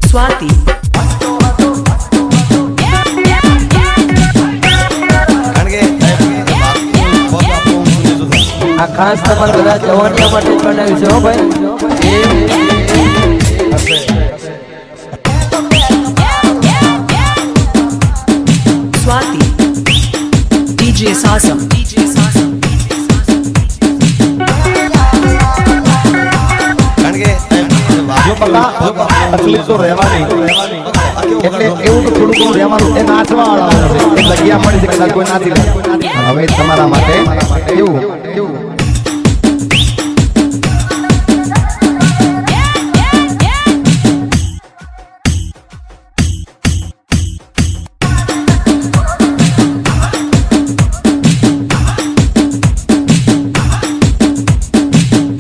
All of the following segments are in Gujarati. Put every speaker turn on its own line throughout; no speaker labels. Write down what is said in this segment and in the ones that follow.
Swati.
આ ખાસ તમારા બધા જવાનિયા માટે જ બનાવ્યું છે હો ભાઈ.
Swati. DJ Sasam.
તકલીફ તો રહેવાની એટલે એવું તો થોડું રહેવાનું એ નાચવા વાળા છે જગ્યા મળી છે કદાચ કોઈ નાચી લે હવે તમારા માટે એવું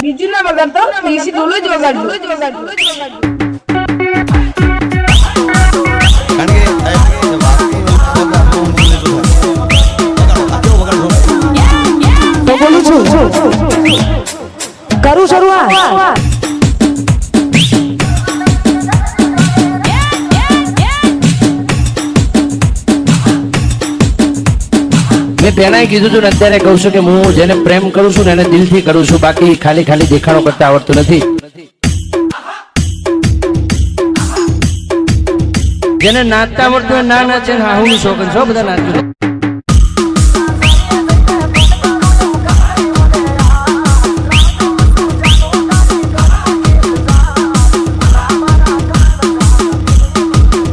બીજું ના વગાડતો દેશી ઢોલ જ વગાડતો
તો બોલું છું કરું શરૂઆત.
મેં પહેલા કીધું હતું ને અત્યારે કહું છું કે હું જેને પ્રેમ કરું છું ને એને દિલથી કરું છું, બાકી ખાલી ખાલી દેખાડો કરતા આવડતું નથી. જેને નાચતા આવડતું હોય ના નાચે, હા હું શોખ છો બધા નાચું.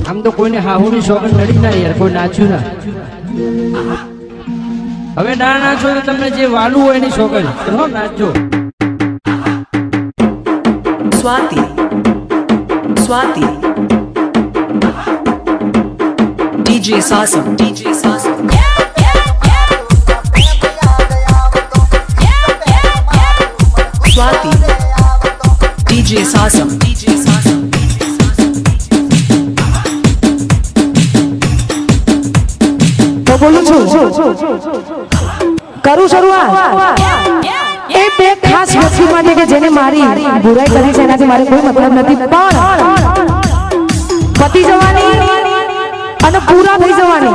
આમ તો કોઈને હાહુની શોખ નડી ના યાર, કોઈ નાચ્યું ના. હવે ના નાચો તો તમને જે વાલું હોય એની શોખન હો નાચજો.
Swati. Swati. DJ Sasam. DJ Sasam. Swati. DJ Sasam. DJ Sasam.
તો બોલું છું કરું શરૂઆત. એ બે ખાસ વ્યક્તિ માટે કે જેને મારી બુરાઈ કરી છે એનાથી મારે કોઈ મતલબ નથી, પણ પતી જવાની અને પૂરા થઈ જવાની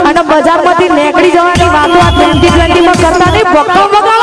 અને બજારમાંથી નીકળી જવાની વાતો આ 2020 માં કરતા નહીં. ભક્તો બગાડો.